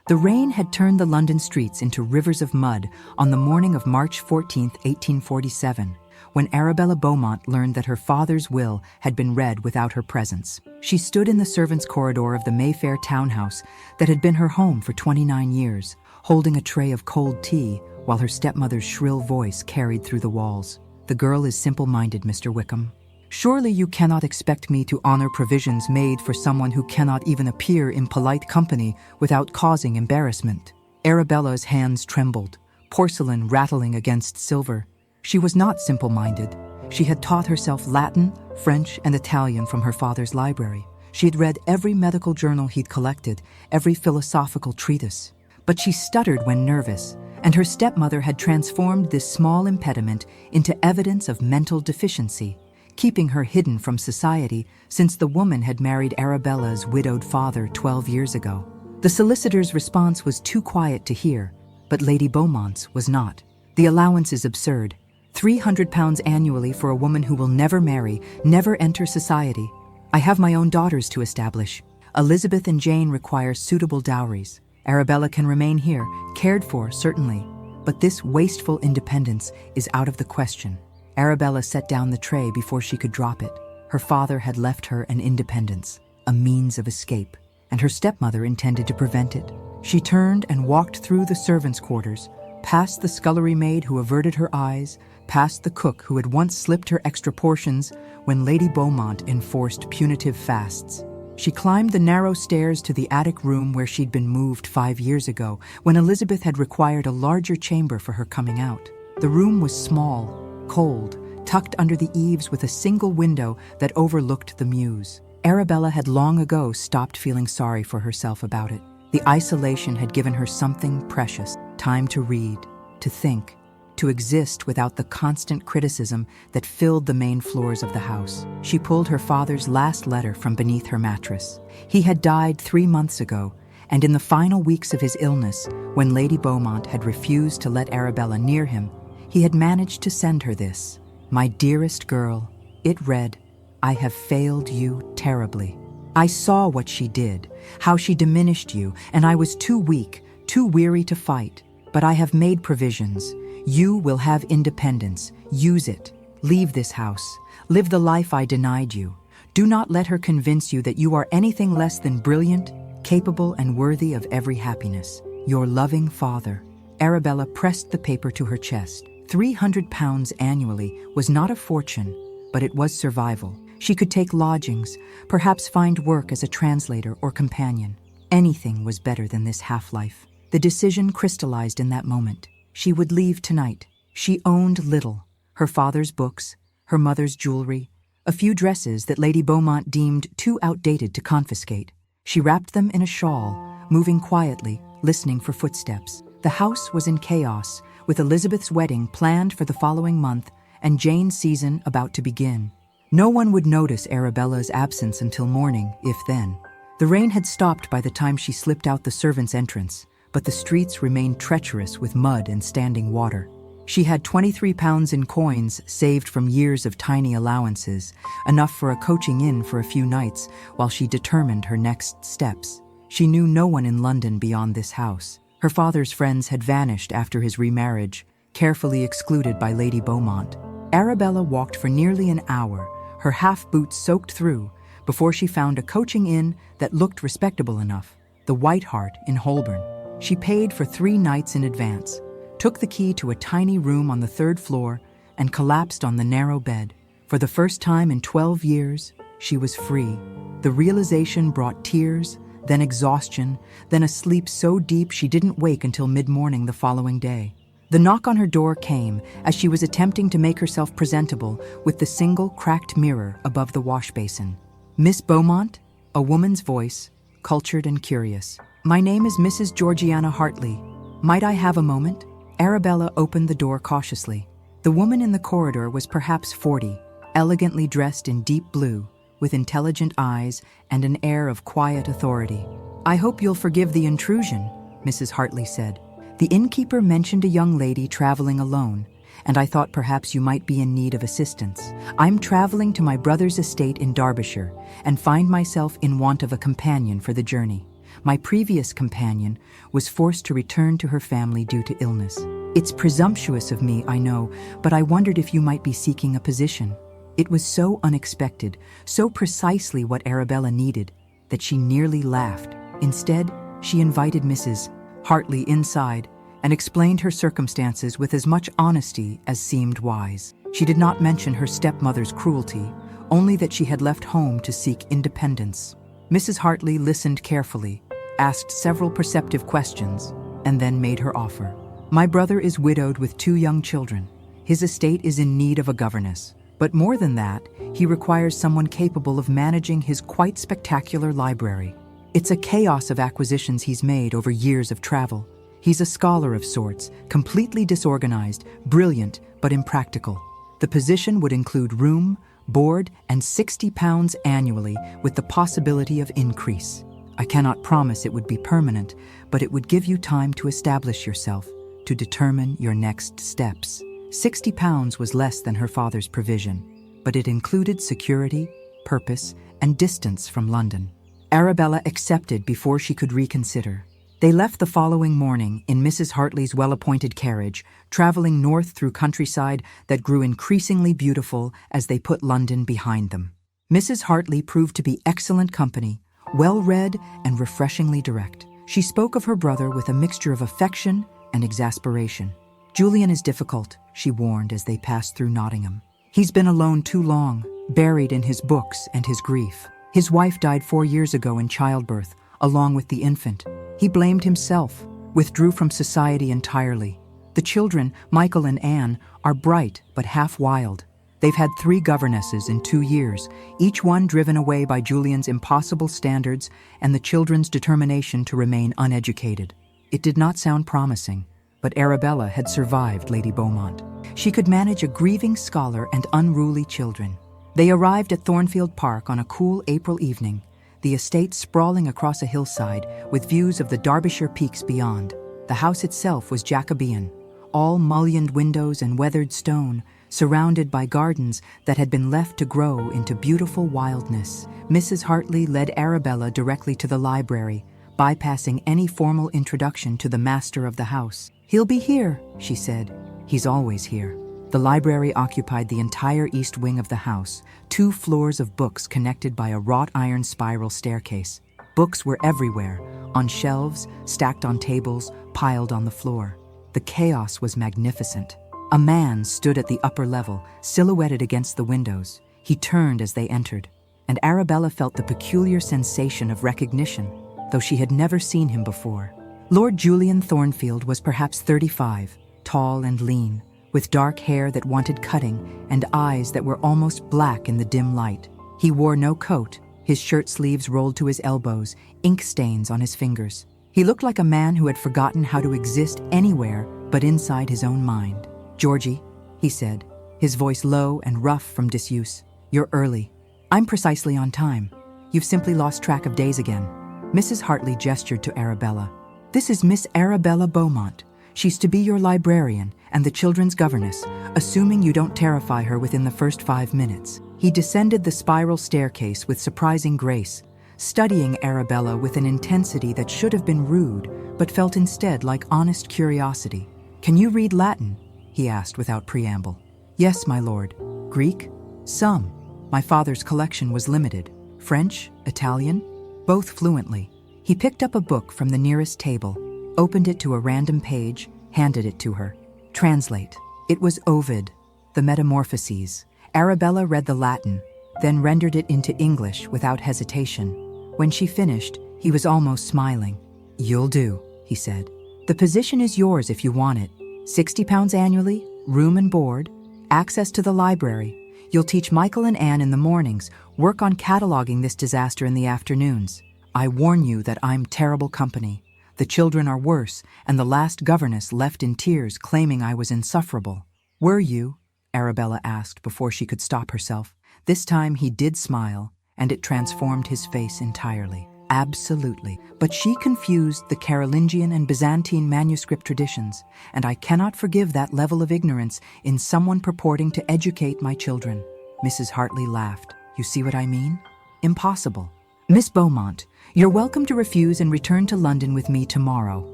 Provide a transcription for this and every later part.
The rain had turned the London streets into rivers of mud on the morning of March 14, 1847, when Arabella Beaumont learned that her father's will had been read without her presence. She stood in the servants' corridor of the Mayfair townhouse that had been her home for 29 years, holding a tray of cold tea while her stepmother's shrill voice carried through the walls. "The girl is simple-minded, Mr. Wickham. Surely you cannot expect me to honor provisions made for someone who cannot even appear in polite company without causing embarrassment." Arabella's hands trembled, porcelain rattling against silver. She was not simple-minded. She had taught herself Latin, French, and Italian from her father's library. She had read every medical journal he'd collected, every philosophical treatise. But she stuttered when nervous, and her stepmother had transformed this small impediment into evidence of mental deficiency, keeping her hidden from society since the woman had married Arabella's widowed father 12 years ago. The solicitor's response was too quiet to hear, but Lady Beaumont's was not. "The allowance is absurd. £300 annually for a woman who will never marry, never enter society. I have my own daughters to establish. Elizabeth and Jane require suitable dowries. Arabella can remain here, cared for, certainly, but this wasteful independence is out of the question." Arabella set down the tray before she could drop it. Her father had left her an independence, a means of escape, and her stepmother intended to prevent it. She turned and walked through the servants' quarters, past the scullery maid who averted her eyes, past the cook who had once slipped her extra portions when Lady Beaumont enforced punitive fasts. She climbed the narrow stairs to the attic room where she'd been moved 5 years ago, when Elizabeth had required a larger chamber for her coming out. The room was small, cold, tucked under the eaves with a single window that overlooked the mews. Arabella had long ago stopped feeling sorry for herself about it. The isolation had given her something precious, time to read, to think, to exist without the constant criticism that filled the main floors of the house. She pulled her father's last letter from beneath her mattress. He had died 3 months ago, and in the final weeks of his illness, when Lady Beaumont had refused to let Arabella near him, he had managed to send her this. "My dearest girl," it read, "I have failed you terribly. I saw what she did, how she diminished you, and I was too weak, too weary to fight. But I have made provisions. You will have independence. Use it. Leave this house. Live the life I denied you. Do not let her convince you that you are anything less than brilliant, capable, and worthy of every happiness. Your loving father." Arabella pressed the paper to her chest. £300 annually was not a fortune, but it was survival. She could take lodgings, perhaps find work as a translator or companion. Anything was better than this half-life. The decision crystallized in that moment. She would leave tonight. She owned little: her father's books, her mother's jewelry, a few dresses that Lady Beaumont deemed too outdated to confiscate. She wrapped them in a shawl, moving quietly, listening for footsteps. The house was in chaos, with Elizabeth's wedding planned for the following month and Jane's season about to begin. No one would notice Arabella's absence until morning, if then. The rain had stopped by the time she slipped out the servants' entrance, but the streets remained treacherous with mud and standing water. She had £23 in coins saved from years of tiny allowances, enough for a coaching in for a few nights while she determined her next steps. She knew no one in London beyond this house. Her father's friends had vanished after his remarriage, carefully excluded by Lady Beaumont. Arabella walked for nearly an hour, her half-boots soaked through, before she found a coaching inn that looked respectable enough, the White Hart in Holborn. She paid for 3 nights in advance, took the key to a tiny room on the 3rd floor, and collapsed on the narrow bed. For the first time in 12 years, she was free. The realization brought tears, then exhaustion, then a sleep so deep she didn't wake until mid-morning the following day. The knock on her door came as she was attempting to make herself presentable with the single cracked mirror above the wash basin. "Miss Beaumont?" A woman's voice, cultured and curious. "My name is Mrs. Georgiana Hartley. Might I have a moment?" Arabella opened the door cautiously. The woman in the corridor was perhaps 40, elegantly dressed in deep blue, with intelligent eyes and an air of quiet authority. "I hope you'll forgive the intrusion," Mrs. Hartley said. "The innkeeper mentioned a young lady traveling alone, and I thought perhaps you might be in need of assistance. I'm traveling to my brother's estate in Derbyshire and find myself in want of a companion for the journey. My previous companion was forced to return to her family due to illness. It's presumptuous of me, I know, but I wondered if you might be seeking a position. It was so unexpected, so precisely what Arabella needed, that she nearly laughed. Instead, she invited Mrs. Hartley inside and explained her circumstances with as much honesty as seemed wise. She did not mention her stepmother's cruelty, only that she had left home to seek independence. Mrs. Hartley listened carefully, asked several perceptive questions, and then made her offer. My brother is widowed with 2 young children. His estate is in need of a governess. But more than that, he requires someone capable of managing his quite spectacular library. It's a chaos of acquisitions he's made over years of travel. He's a scholar of sorts, completely disorganized, brilliant, but impractical. The position would include room, board, and £60 annually, with the possibility of increase. I cannot promise it would be permanent, but it would give you time to establish yourself, to determine your next steps. £60 was less than her father's provision, but it included security, purpose, and distance from London. Arabella accepted before she could reconsider. They left the following morning in Mrs. Hartley's well-appointed carriage, traveling north through countryside that grew increasingly beautiful as they put London behind them. Mrs. Hartley proved to be excellent company, well-read and refreshingly direct. She spoke of her brother with a mixture of affection and exasperation. Julian is difficult, she warned as they passed through Nottingham. He's been alone too long, buried in his books and his grief. His wife died 4 years ago in childbirth, along with the infant. He blamed himself, withdrew from society entirely. The children, Michael and Anne, are bright but half wild. They've had 3 governesses in 2 years, each one driven away by Julian's impossible standards and the children's determination to remain uneducated. It did not sound promising, but Arabella had survived Lady Beaumont. She could manage a grieving scholar and unruly children. They arrived at Thornfield Park on a cool April evening, the estate sprawling across a hillside with views of the Derbyshire peaks beyond. The house itself was Jacobean, all mullioned windows and weathered stone, surrounded by gardens that had been left to grow into beautiful wildness. Mrs. Hartley led Arabella directly to the library, bypassing any formal introduction to the master of the house. "He'll be here," she said. "He's always here." The library occupied the entire east wing of the house, 2 floors of books connected by a wrought iron spiral staircase. Books were everywhere, on shelves, stacked on tables, piled on the floor. The chaos was magnificent. A man stood at the upper level, silhouetted against the windows. He turned as they entered, and Arabella felt the peculiar sensation of recognition, though she had never seen him before. Lord Julian Thornfield was perhaps 35, tall and lean, with dark hair that wanted cutting and eyes that were almost black in the dim light. He wore no coat, his shirt sleeves rolled to his elbows, ink stains on his fingers. He looked like a man who had forgotten how to exist anywhere but inside his own mind. "Georgie," he said, his voice low and rough from disuse, "you're early." "I'm precisely on time. You've simply lost track of days again." Mrs. Hartley gestured to Arabella. "This is Miss Arabella Beaumont. She's to be your librarian and the children's governess, assuming you don't terrify her within the first 5 minutes." He descended the spiral staircase with surprising grace, studying Arabella with an intensity that should have been rude, but felt instead like honest curiosity. "Can you read Latin?" he asked without preamble. "Yes, my lord." "Greek?" "Some. My father's collection was limited." "French? Italian?" "Both fluently." He picked up a book from the nearest table, opened it to a random page, handed it to her. "Translate." It was Ovid, the Metamorphoses. Arabella read the Latin, then rendered it into English without hesitation. When she finished, he was almost smiling. "You'll do," he said. "The position is yours if you want it. £60 annually, room and board, access to the library. You'll teach Michael and Anne in the mornings, work on cataloging this disaster in the afternoons. I warn you that I'm terrible company. The children are worse, and the last governess left in tears claiming I was insufferable." "Were you?" Arabella asked before she could stop herself. This time he did smile, and it transformed his face entirely. "Absolutely. But she confused the Carolingian and Byzantine manuscript traditions, and I cannot forgive that level of ignorance in someone purporting to educate my children." Mrs. Hartley laughed. "You see what I mean? Impossible. Miss Beaumont, you're welcome to refuse and return to London with me tomorrow.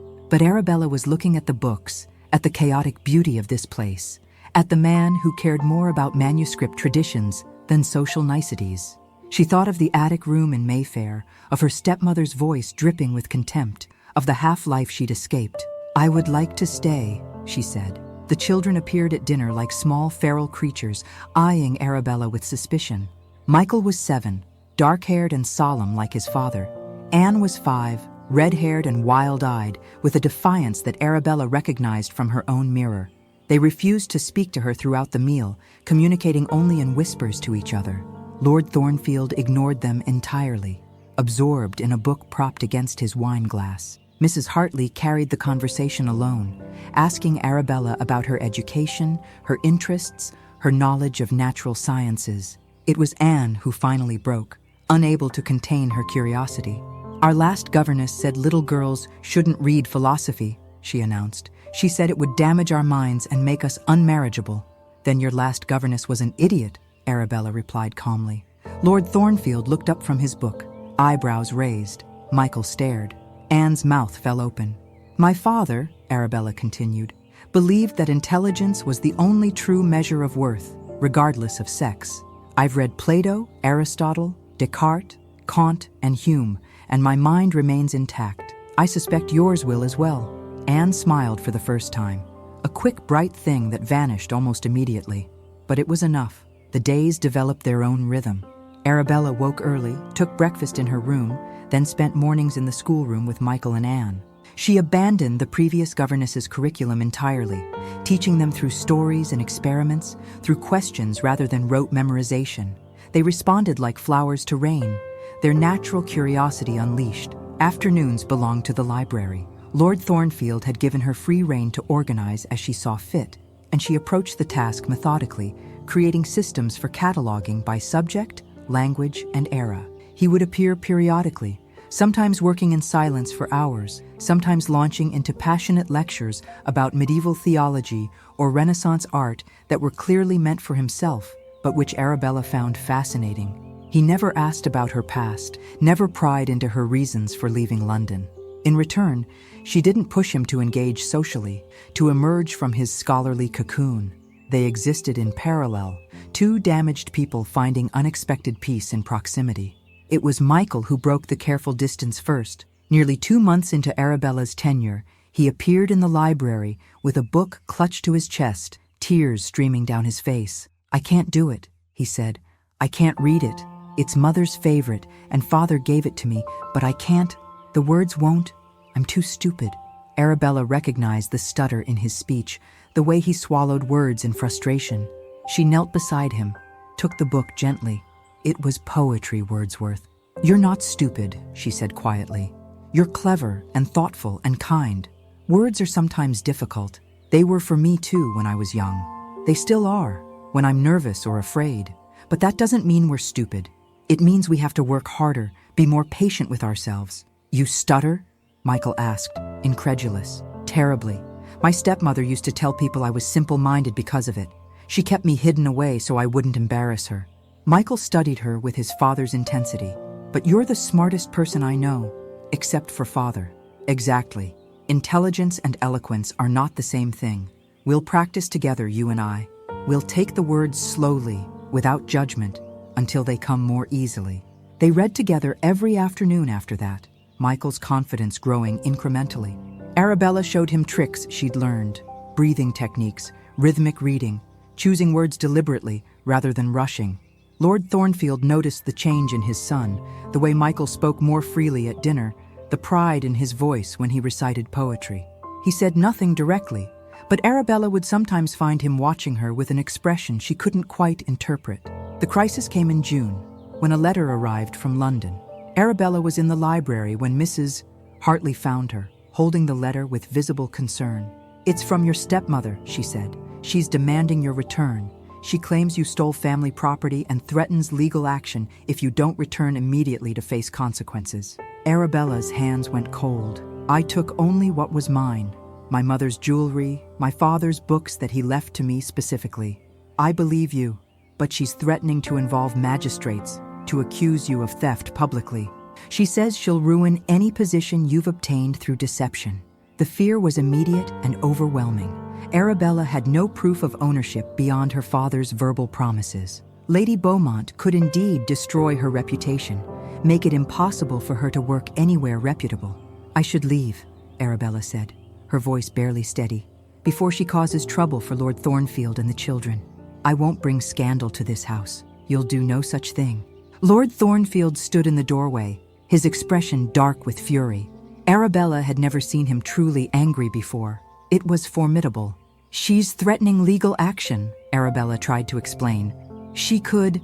But Arabella was looking at the books, at the chaotic beauty of this place, at the man who cared more about manuscript traditions than social niceties. She thought of the attic room in Mayfair, of her stepmother's voice dripping with contempt, of the half-life she'd escaped. "I would like to stay," she said. The children appeared at dinner like small feral creatures, eyeing Arabella with suspicion. Michael was 7, dark-haired and solemn like his father. Anne was 5, red-haired and wild-eyed, with a defiance that Arabella recognized from her own mirror. They refused to speak to her throughout the meal, communicating only in whispers to each other. Lord Thornfield ignored them entirely, absorbed in a book propped against his wine-glass. Mrs. Hartley carried the conversation alone, asking Arabella about her education, her interests, her knowledge of natural sciences. It was Anne who finally broke, unable to contain her curiosity. "Our last governess said little girls shouldn't read philosophy," she announced. "She said it would damage our minds and make us unmarriageable." "Then your last governess was an idiot," Arabella replied calmly. Lord Thornfield looked up from his book, eyebrows raised. Michael stared. Anne's mouth fell open. "My father," Arabella continued, "believed that intelligence was the only true measure of worth, regardless of sex. I've read Plato, Aristotle, Descartes, Kant, and Hume, and my mind remains intact. I suspect yours will as well." Anne smiled for the first time, a quick, bright thing that vanished almost immediately. But it was enough. The days developed their own rhythm. Arabella woke early, took breakfast in her room, then spent mornings in the schoolroom with Michael and Anne. She abandoned the previous governess's curriculum entirely, teaching them through stories and experiments, through questions rather than rote memorization. They responded like flowers to rain, their natural curiosity unleashed. Afternoons belonged to the library. Lord Thornfield had given her free rein to organize as she saw fit, and she approached the task methodically, creating systems for cataloging by subject, language, and era. He would appear periodically, sometimes working in silence for hours, sometimes launching into passionate lectures about medieval theology or Renaissance art that were clearly meant for himself, but which Arabella found fascinating. He never asked about her past, never pried into her reasons for leaving London. In return, she didn't push him to engage socially, to emerge from his scholarly cocoon. They existed in parallel, two damaged people finding unexpected peace in proximity. It was Michael who broke the careful distance first. Nearly 2 months into Arabella's tenure, he appeared in the library with a book clutched to his chest, tears streaming down his face. "I can't do it," he said. "I can't read it. It's Mother's favorite, and Father gave it to me, but I can't. The words won't. I'm too stupid." Arabella recognized the stutter in his speech, the way he swallowed words in frustration. She knelt beside him, took the book gently. It was poetry, Wordsworth. "You're not stupid," she said quietly. "You're clever and thoughtful and kind. Words are sometimes difficult. They were for me too when I was young. They still are, when I'm nervous or afraid. But that doesn't mean we're stupid. It means we have to work harder, be more patient with ourselves." "You stutter?" Michael asked, incredulous. "Terribly. My stepmother used to tell people I was simple-minded because of it. She kept me hidden away so I wouldn't embarrass her." Michael studied her with his father's intensity. "But you're the smartest person I know, except for Father." "Exactly. Intelligence and eloquence are not the same thing. We'll practice together, you and I. We'll take the words slowly, without judgment, until they come more easily." They read together every afternoon after that, Michael's confidence growing incrementally. Arabella showed him tricks she'd learned, breathing techniques, rhythmic reading, choosing words deliberately rather than rushing. Lord Thornfield noticed the change in his son, the way Michael spoke more freely at dinner, the pride in his voice when he recited poetry. He said nothing directly, but Arabella would sometimes find him watching her with an expression she couldn't quite interpret. The crisis came in June, when a letter arrived from London. Arabella was in the library when Mrs. Hartley found her, holding the letter with visible concern. "It's from your stepmother," she said. "She's demanding your return. She claims you stole family property and threatens legal action if you don't return immediately to face consequences." Arabella's hands went cold. "I took only what was mine, my mother's jewelry, my father's books that he left to me specifically. I believe you, but she's threatening to involve magistrates, to accuse you of theft publicly." She says she'll ruin any position you've obtained through deception. The fear was immediate and overwhelming. Arabella had no proof of ownership beyond her father's verbal promises. Lady Beaumont could indeed destroy her reputation, make it impossible for her to work anywhere reputable. "I should leave," Arabella said, her voice barely steady, "before she causes trouble for Lord Thornfield and the children. I won't bring scandal to this house. You'll do no such thing." Lord Thornfield stood in the doorway, his expression dark with fury. Arabella had never seen him truly angry before. It was formidable. "She's threatening legal action," Arabella tried to explain. She could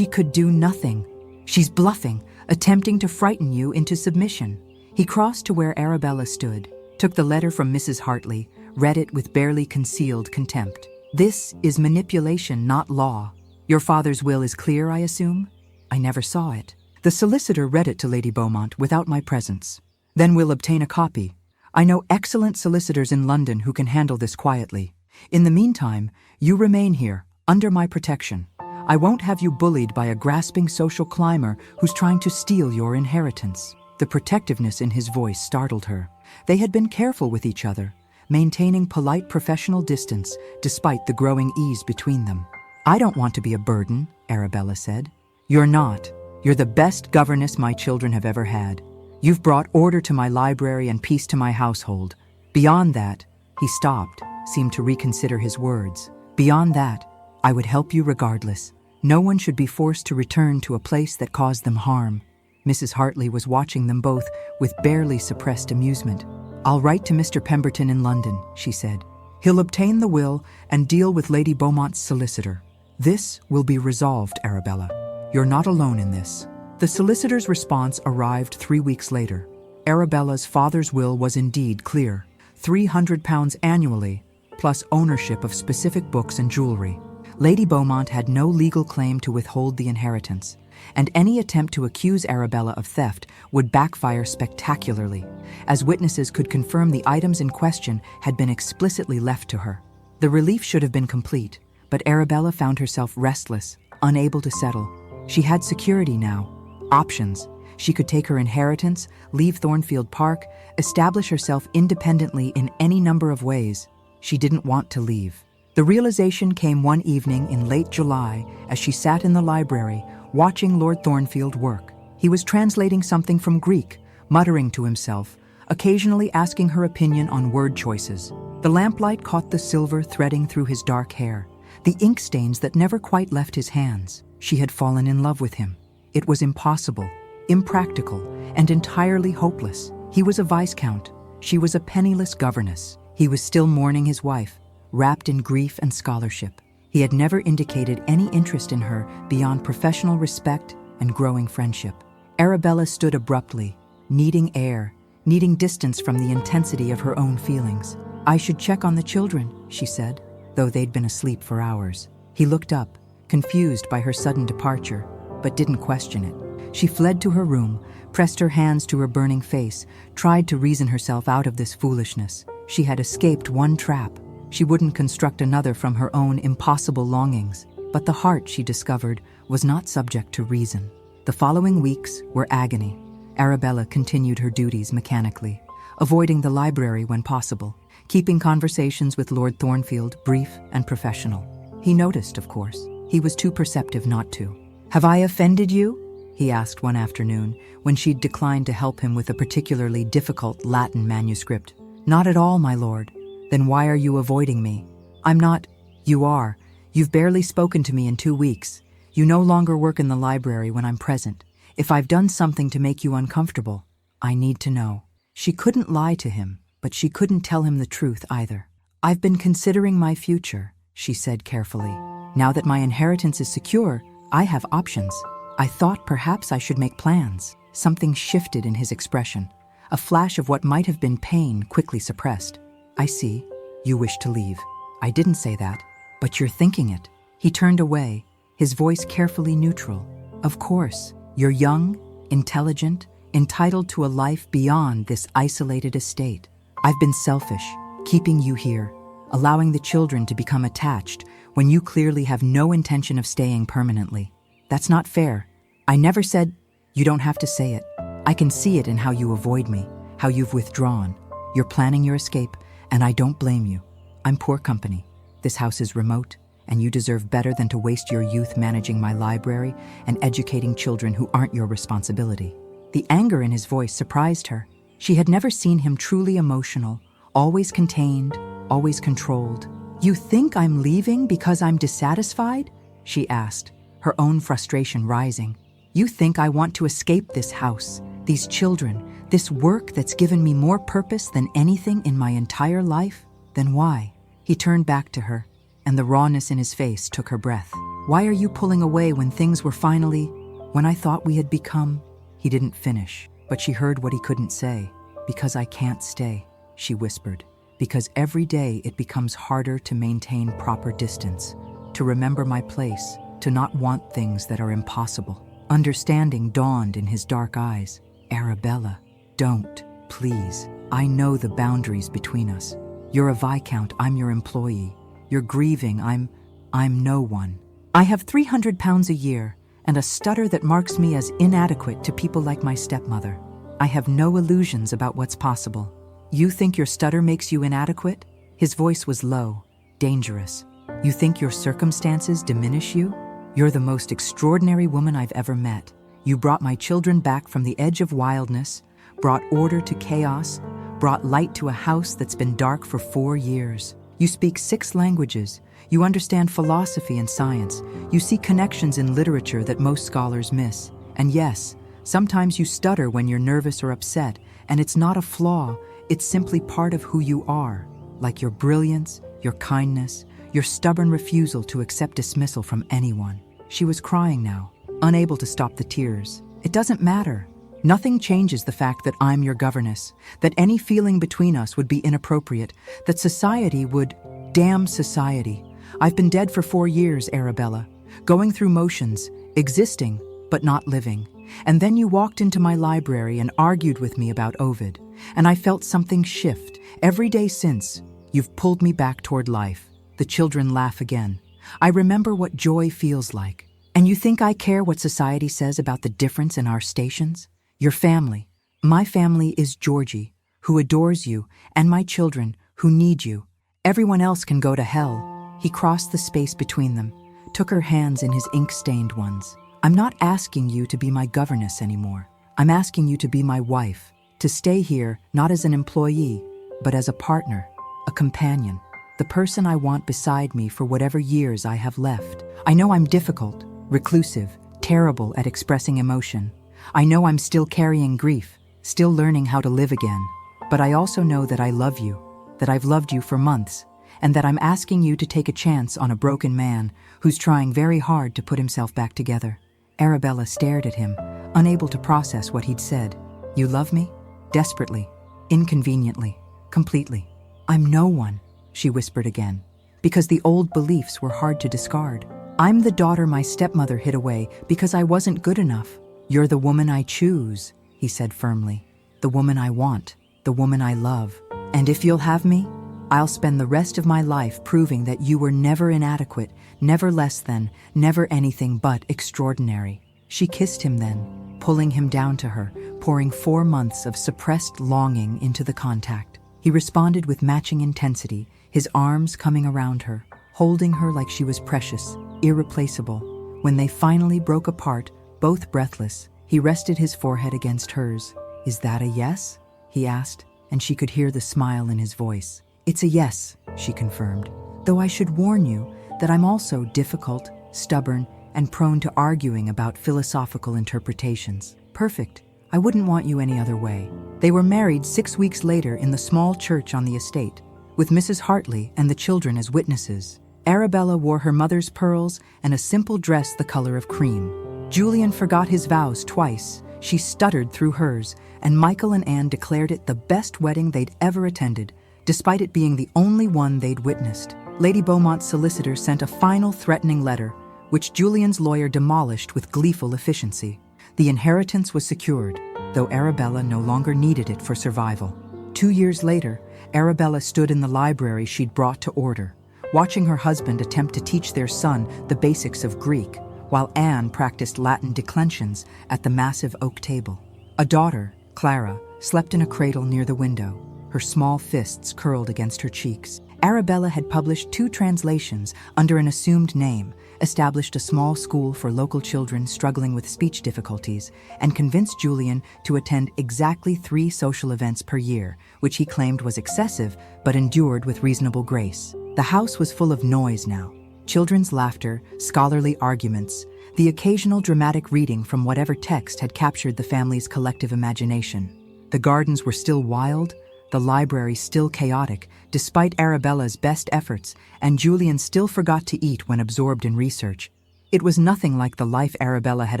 do nothing. She's bluffing, attempting to frighten you into submission." He crossed to where Arabella stood, took the letter from Mrs. Hartley, read it with barely concealed contempt. "This is manipulation, not law. Your father's will is clear, I assume?" "I never saw it." "The solicitor read it to Lady Beaumont without my presence. Then we'll obtain a copy. I know excellent solicitors in London who can handle this quietly. In the meantime, you remain here, under my protection. I won't have you bullied by a grasping social climber who's trying to steal your inheritance." The protectiveness in his voice startled her. They had been careful with each other, maintaining polite professional distance despite the growing ease between them. "I don't want to be a burden," Arabella said. "You're not. You're the best governess my children have ever had. You've brought order to my library and peace to my household. Beyond that," he stopped, seemed to reconsider his words. "Beyond that, I would help you regardless. No one should be forced to return to a place that caused them harm." Mrs. Hartley was watching them both with barely suppressed amusement. "I'll write to Mr. Pemberton in London," she said. "He'll obtain the will and deal with Lady Beaumont's solicitor. This will be resolved, Arabella. You're not alone in this." The solicitor's response arrived 3 weeks later. Arabella's father's will was indeed clear. £300 annually, plus ownership of specific books and jewelry. Lady Beaumont had no legal claim to withhold the inheritance, and any attempt to accuse Arabella of theft would backfire spectacularly, as witnesses could confirm the items in question had been explicitly left to her. The relief should have been complete, but Arabella found herself restless, unable to settle. She had security now, options. She could take her inheritance, leave Thornfield Park, establish herself independently in any number of ways. She didn't want to leave. The realization came one evening in late July as she sat in the library, watching Lord Thornfield work. He was translating something from Greek, muttering to himself, occasionally asking her opinion on word choices. The lamplight caught the silver threading through his dark hair, the ink stains that never quite left his hands. She had fallen in love with him. It was impossible, impractical, and entirely hopeless. He was a Viscount. She was a penniless governess. He was still mourning his wife, wrapped in grief and scholarship. He had never indicated any interest in her beyond professional respect and growing friendship. Arabella stood abruptly, needing air, needing distance from the intensity of her own feelings. "I should check on the children," she said, though they'd been asleep for hours. He looked up, confused by her sudden departure, but didn't question it. She fled to her room, pressed her hands to her burning face, tried to reason herself out of this foolishness. She had escaped one trap. She wouldn't construct another from her own impossible longings. But the heart, she discovered, was not subject to reason. The following weeks were agony. Arabella continued her duties mechanically, avoiding the library when possible, keeping conversations with Lord Thornfield brief and professional. He noticed, of course. He was too perceptive not to. "Have I offended you?" he asked one afternoon, when she'd declined to help him with a particularly difficult Latin manuscript. "Not at all, my lord." "Then why are you avoiding me?" "I'm not." "You are. You've barely spoken to me in 2 weeks. You no longer work in the library when I'm present. If I've done something to make you uncomfortable, I need to know." She couldn't lie to him, but she couldn't tell him the truth either. "I've been considering my future," she said carefully. "Now that my inheritance is secure, I have options. I thought perhaps I should make plans." Something shifted in his expression, a flash of what might have been pain quickly suppressed. "I see. You wish to leave. I didn't say that, but you're thinking it." He turned away, his voice carefully neutral. "Of course, you're young, intelligent, entitled to a life beyond this isolated estate. I've been selfish, keeping you here, allowing the children to become attached when you clearly have no intention of staying permanently. That's not fair. I never said..." "You don't have to say it," I can see it in how you avoid me, how you've withdrawn. You're planning your escape, and I don't blame you. I'm poor company. This house is remote, and you deserve better than to waste your youth managing my library and educating children who aren't your responsibility." The anger in his voice surprised her. She had never seen him truly emotional, always contained, always controlled. "You think I'm leaving because I'm dissatisfied?" she asked, her own frustration rising. "You think I want to escape this house, these children, this work that's given me more purpose than anything in my entire life? Then why?" He turned back to her, and the rawness in his face took her breath. "Why are you pulling away when things were finally, when I thought we had become—" He didn't finish, but she heard what he couldn't say. "Because I can't stay," she whispered. "Because every day it becomes harder to maintain proper distance, to remember my place, to not want things that are impossible." Understanding dawned in his dark eyes. "Arabella, don't, please. I know the boundaries between us. You're a Viscount, I'm your employee. You're grieving, I'm no one. I have 300 pounds a year and a stutter that marks me as inadequate to people like my stepmother. I have no illusions about what's possible. You think your stutter makes you inadequate?" His voice was low, dangerous. "You think your circumstances diminish you? You're the most extraordinary woman I've ever met. You brought my children back from the edge of wildness, brought order to chaos, brought light to a house that's been dark for 4 years. You speak 6 languages. You understand philosophy and science. You see connections in literature that most scholars miss. And yes, sometimes you stutter when you're nervous or upset, and it's not a flaw, it's simply part of who you are, like your brilliance, your kindness, your stubborn refusal to accept dismissal from anyone." She was crying now, unable to stop the tears. "It doesn't matter. Nothing changes the fact that I'm your governess, that any feeling between us would be inappropriate, that society would— Damn society. I've been dead for 4 years, Arabella, going through motions, existing, but not living. And then you walked into my library and argued with me about Ovid, and I felt something shift. Every day since, you've pulled me back toward life." The children laugh again. "I remember what joy feels like. And you think I care what society says about the difference in our stations? Your family, my family is Georgie, who adores you, and my children, who need you. Everyone else can go to hell." He crossed the space between them, took her hands in his ink-stained ones. "I'm not asking you to be my governess anymore. I'm asking you to be my wife, to stay here not as an employee, but as a partner, a companion, the person I want beside me for whatever years I have left. I know I'm difficult, reclusive, terrible at expressing emotion. I know I'm still carrying grief, still learning how to live again. But I also know that I love you, that I've loved you for months, and that I'm asking you to take a chance on a broken man who's trying very hard to put himself back together." Arabella stared at him, unable to process what he'd said. "You love me?" Desperately, inconveniently, completely. "I'm no one," she whispered again, because the old beliefs were hard to discard. "I'm the daughter my stepmother hid away because I wasn't good enough." "You're the woman I choose," he said firmly. "The woman I want, the woman I love. And if you'll have me, I'll spend the rest of my life proving that you were never inadequate, never less than, never anything but extraordinary." She kissed him then, pulling him down to her, pouring 4 months of suppressed longing into the contact. He responded with matching intensity, his arms coming around her, holding her like she was precious, irreplaceable. When they finally broke apart, both breathless, he rested his forehead against hers. "Is that a yes?" he asked, and she could hear the smile in his voice. "It's a yes," she confirmed, "though I should warn you that I'm also difficult, stubborn, and prone to arguing about philosophical interpretations. Perfect. I wouldn't want you any other way." They were married 6 weeks later in the small church on the estate, with Mrs. Hartley and the children as witnesses. Arabella wore her mother's pearls and a simple dress the color of cream. Julian forgot his vows twice. She stuttered through hers, and Michael and Anne declared it the best wedding they'd ever attended, despite it being the only one they'd witnessed. Lady Beaumont's solicitor sent a final threatening letter, which Julian's lawyer demolished with gleeful efficiency. The inheritance was secured, though Arabella no longer needed it for survival. 2 years later, Arabella stood in the library she'd brought to order, watching her husband attempt to teach their son the basics of Greek, while Anne practiced Latin declensions at the massive oak table. A daughter, Clara, slept in a cradle near the window, her small fists curled against her cheeks. Arabella had published 2 translations under an assumed name, established a small school for local children struggling with speech difficulties, and convinced Julian to attend exactly 3 social events per year, which he claimed was excessive but endured with reasonable grace. The house was full of noise now. Children's laughter, scholarly arguments, the occasional dramatic reading from whatever text had captured the family's collective imagination. The gardens were still wild, the library still chaotic, despite Arabella's best efforts, and Julian still forgot to eat when absorbed in research. It was nothing like the life Arabella had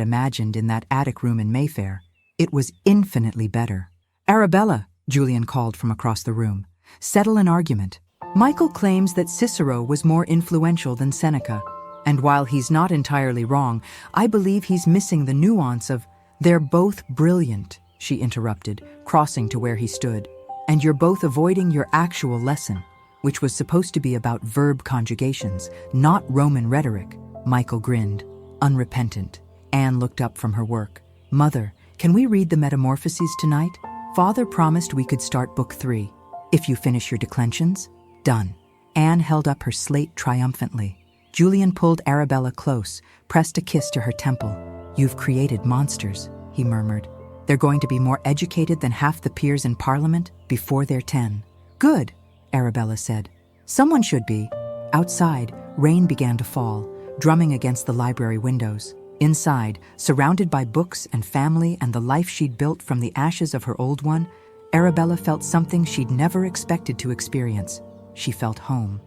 imagined in that attic room in Mayfair. It was infinitely better. "Arabella," Julian called from across the room, "settle an argument. Michael claims that Cicero was more influential than Seneca, and while he's not entirely wrong, I believe he's missing the nuance of—" "They're both brilliant," she interrupted, crossing to where he stood. "And you're both avoiding your actual lesson, which was supposed to be about verb conjugations, not Roman rhetoric." Michael grinned, unrepentant. Anne looked up from her work. "Mother, can we read the Metamorphoses tonight? Father promised we could start book 3. If you finish your declensions." "Done." Anne held up her slate triumphantly. Julian pulled Arabella close, pressed a kiss to her temple. "You've created monsters," he murmured. "They're going to be more educated than half the peers in Parliament before they're 10. "Good," Arabella said. "Someone should be." Outside, rain began to fall, drumming against the library windows. Inside, surrounded by books and family and the life she'd built from the ashes of her old one, Arabella felt something she'd never expected to experience. She felt home.